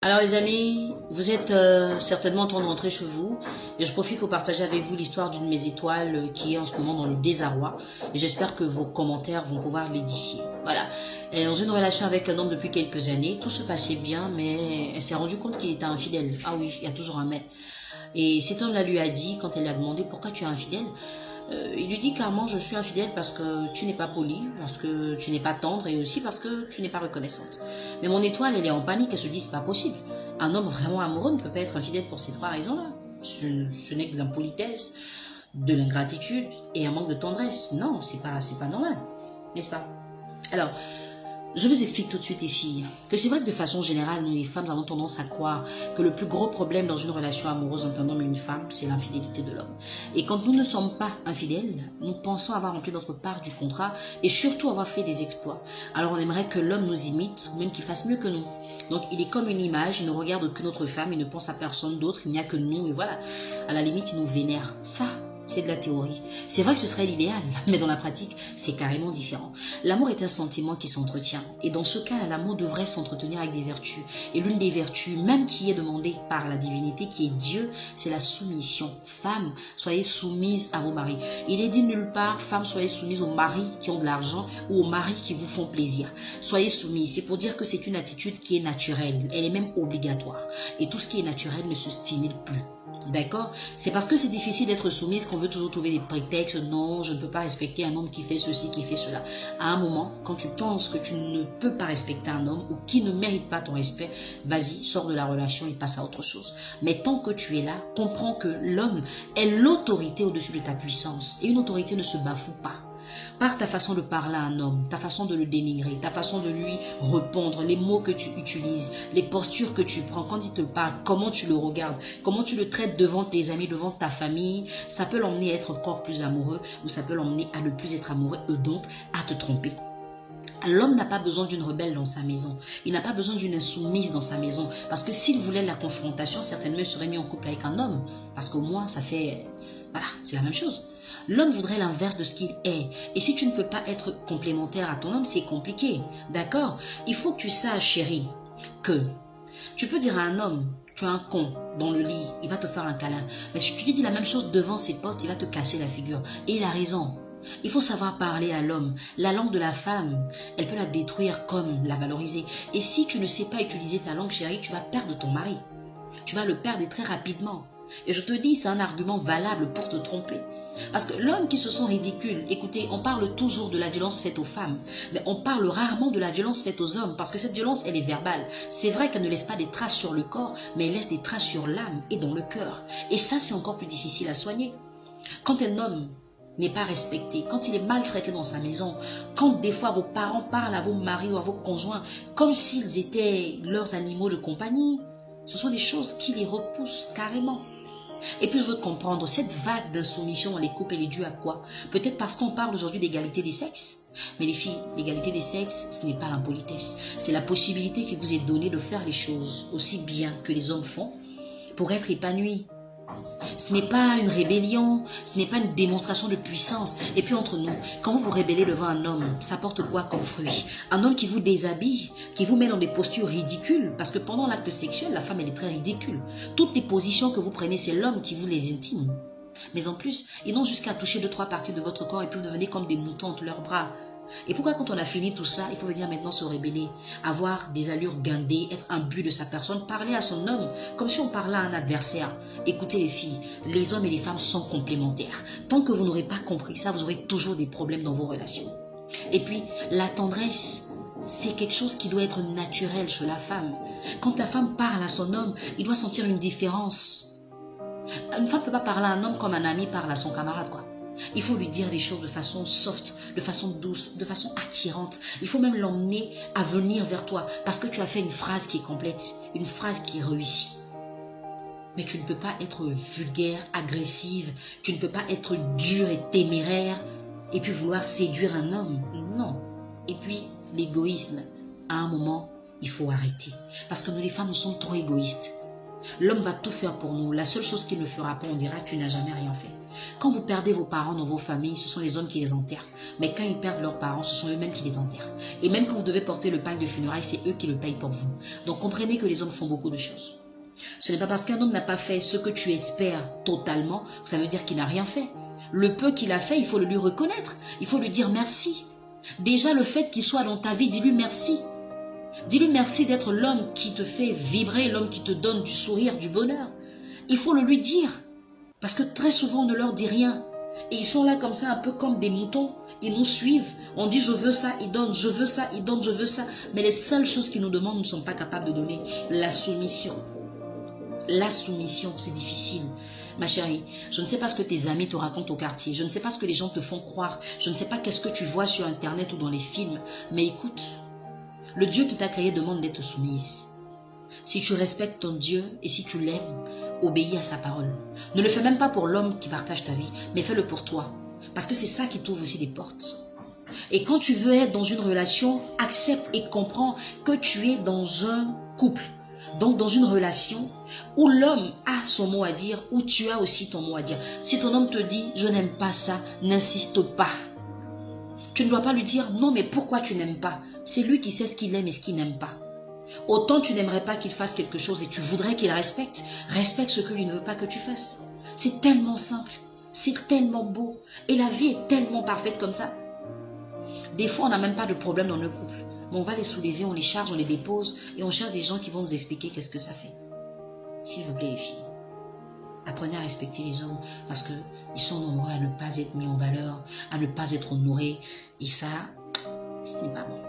Alors les amis, vous êtes certainement en train de rentrer chez vous et je profite pour partager avec vous l'histoire d'une de mes étoiles qui est en ce moment dans le désarroi et j'espère que vos commentaires vont pouvoir l'édifier. Voilà, elle est dans une relation avec un homme depuis quelques années, tout se passait bien mais elle s'est rendue compte qu'il était infidèle. Ah oui, il y a toujours un mais. Et cet homme-là lui a dit, quand elle lui a demandé pourquoi tu es infidèle, il lui dit carrément je suis infidèle parce que tu n'es pas poli, parce que tu n'es pas tendre et aussi parce que tu n'es pas reconnaissante. Mais mon étoile, elle est en panique, elle se dit c'est pas possible. Un homme vraiment amoureux ne peut pas être infidèle pour ces trois raisons-là. Ce n'est que de l'impolitesse, de l'ingratitude et un manque de tendresse. Non, c'est pas normal, n'est-ce pas? Alors, je vous explique tout de suite les filles, que c'est vrai que de façon générale, nous les femmes avons tendance à croire que le plus gros problème dans une relation amoureuse entre un homme et une femme, c'est l'infidélité de l'homme. Et quand nous ne sommes pas infidèles, nous pensons avoir rempli notre part du contrat et surtout avoir fait des exploits. Alors on aimerait que l'homme nous imite ou même qu'il fasse mieux que nous. Donc il est comme une image, il ne regarde que notre femme, il ne pense à personne d'autre, il n'y a que nous et voilà. À la limite, il nous vénère. Ça, c'est de la théorie. C'est vrai que ce serait l'idéal, mais dans la pratique, c'est carrément différent. L'amour est un sentiment qui s'entretient. Et dans ce cas-là, l'amour devrait s'entretenir avec des vertus. Et l'une des vertus, même qui est demandée par la divinité, qui est Dieu, c'est la soumission. Femmes, soyez soumises à vos maris. Il est dit nulle part, femmes, soyez soumises aux maris qui ont de l'argent ou aux maris qui vous font plaisir. Soyez soumises. C'est pour dire que c'est une attitude qui est naturelle. Elle est même obligatoire. Et tout ce qui est naturel ne se stimule plus. D'accord? C'est parce que c'est difficile d'être soumise qu'on veut toujours trouver des prétextes. Non, je ne peux pas respecter un homme qui fait ceci, qui fait cela. À un moment, quand tu penses que tu ne peux pas respecter un homme ou qui ne mérite pas ton respect, vas-y, sors de la relation et passe à autre chose. Mais tant que tu es là, comprends que l'homme est l'autorité au-dessus de ta puissance. Et une autorité ne se bafoue pas. Par ta façon de parler à un homme, ta façon de le dénigrer, ta façon de lui répondre, les mots que tu utilises, les postures que tu prends quand il te parle, comment tu le regardes, comment tu le traites devant tes amis, devant ta famille, ça peut l'emmener à être encore plus amoureux ou ça peut l'emmener à ne plus être amoureux et donc à te tromper. L'homme n'a pas besoin d'une rebelle dans sa maison. Il n'a pas besoin d'une insoumise dans sa maison. Parce que s'il voulait la confrontation, certainement il serait mis en couple avec un homme. Parce qu'au moins, ça fait... Voilà, c'est la même chose. L'homme voudrait l'inverse de ce qu'il est. Et si tu ne peux pas être complémentaire à ton homme, c'est compliqué. D'accord? Il faut que tu saches, chérie, que tu peux dire à un homme, tu es un con dans le lit, il va te faire un câlin. Mais si tu lui dis la même chose devant ses potes, il va te casser la figure. Et il a raison. Il faut savoir parler à l'homme. La langue de la femme, elle peut la détruire comme la valoriser. Et si tu ne sais pas utiliser ta langue, chérie, tu vas perdre ton mari. Tu vas le perdre très rapidement. Et je te dis, c'est un argument valable pour te tromper. Parce que l'homme qui se sent ridicule, écoutez, on parle toujours de la violence faite aux femmes, mais on parle rarement de la violence faite aux hommes, parce que cette violence, elle est verbale. C'est vrai qu'elle ne laisse pas des traces sur le corps, mais elle laisse des traces sur l'âme et dans le cœur. Et ça, c'est encore plus difficile à soigner. Quand un homme n'est pas respecté, quand il est maltraité dans sa maison, quand des fois vos parents parlent à vos maris ou à vos conjoints comme s'ils étaient leurs animaux de compagnie, ce sont des choses qui les repoussent carrément. Et puis je veux comprendre, cette vague d'insoumission dans les couples, elle est due à quoi? Peut-être parce qu'on parle aujourd'hui d'égalité des sexes. Mais les filles, l'égalité des sexes, ce n'est pas l'impolitesse. C'est la possibilité qui vous est donnée de faire les choses aussi bien que les hommes font pour être épanouis. Ce n'est pas une rébellion, ce n'est pas une démonstration de puissance. Et puis entre nous, quand vous vous rébellez devant un homme, ça porte quoi comme fruit? Un homme qui vous déshabille, qui vous met dans des postures ridicules. Parce que pendant l'acte sexuel, la femme, elle est très ridicule. Toutes les positions que vous prenez, c'est l'homme qui vous les intime. Mais en plus, ils n'ont jusqu'à toucher 2-3 parties de votre corps et puis vous devenez comme des moutons entre leurs bras. Et pourquoi quand on a fini tout ça, il faut venir maintenant se rébeller, avoir des allures guindées, être imbu de sa personne, parler à son homme comme si on parlait à un adversaire. Écoutez les filles, les hommes et les femmes sont complémentaires. Tant que vous n'aurez pas compris ça, vous aurez toujours des problèmes dans vos relations. Et puis, la tendresse, c'est quelque chose qui doit être naturel chez la femme. Quand la femme parle à son homme, il doit sentir une différence. Une femme ne peut pas parler à un homme comme un ami parle à son camarade, quoi. Il faut lui dire les choses de façon soft, de façon douce, de façon attirante. Il faut même l'emmener à venir vers toi parce que tu as fait une phrase qui est complète, une phrase qui est réussie. Mais tu ne peux pas être vulgaire, agressive, tu ne peux pas être dure et téméraire et puis vouloir séduire un homme. Non. Et puis, l'égoïsme, à un moment, il faut arrêter. Parce que nous les femmes, nous sommes trop égoïstes. L'homme va tout faire pour nous. La seule chose qu'il ne fera pas, on dira tu n'as jamais rien fait. Quand vous perdez vos parents dans vos familles, ce sont les hommes qui les enterrent. Mais quand ils perdent leurs parents, ce sont eux-mêmes qui les enterrent. Et même quand vous devez porter le pain de funérailles, c'est eux qui le payent pour vous. Donc comprenez que les hommes font beaucoup de choses. Ce n'est pas parce qu'un homme n'a pas fait ce que tu espères totalement, que ça veut dire qu'il n'a rien fait. Le peu qu'il a fait, il faut le lui reconnaître. Il faut lui dire merci. Déjà, le fait qu'il soit dans ta vie, dis-lui merci. Dis-lui merci d'être l'homme qui te fait vibrer, l'homme qui te donne du sourire, du bonheur. Il faut le lui dire. Parce que très souvent, on ne leur dit rien. Et ils sont là comme ça, un peu comme des moutons. Ils nous suivent. On dit je veux ça, ils donnent, je veux ça, ils donnent, je veux ça. Mais les seules choses qu'ils nous demandent, nous ne sommes pas capables de donner. La soumission. La soumission, c'est difficile. Ma chérie, je ne sais pas ce que tes amis te racontent au quartier. Je ne sais pas ce que les gens te font croire. Je ne sais pas qu'est-ce que tu vois sur Internet ou dans les films. Mais écoute, le Dieu qui t'a créé demande d'être soumise. Si tu respectes ton Dieu et si tu l'aimes, obéis à sa parole. Ne le fais même pas pour l'homme qui partage ta vie, mais fais-le pour toi. Parce que c'est ça qui t'ouvre aussi des portes. Et quand tu veux être dans une relation, accepte et comprends que tu es dans un couple. Donc dans une relation où l'homme a son mot à dire, où tu as aussi ton mot à dire. Si ton homme te dit « je n'aime pas ça », n'insiste pas. Tu ne dois pas lui dire « non mais pourquoi tu n'aimes pas ?» C'est lui qui sait ce qu'il aime et ce qu'il n'aime pas. Autant tu n'aimerais pas qu'il fasse quelque chose et tu voudrais qu'il respecte. Respecte ce que lui ne veut pas que tu fasses. C'est tellement simple, c'est tellement beau. Et la vie est tellement parfaite comme ça. Des fois on n'a même pas de problème dans le couple. Mais on va les soulever, on les charge, on les dépose et on cherche des gens qui vont nous expliquer qu'est-ce que ça fait. S'il vous plaît les filles, apprenez à respecter les hommes parce qu'ils sont nombreux à ne pas être mis en valeur, à ne pas être honorés. Et ça, ce n'est pas bon.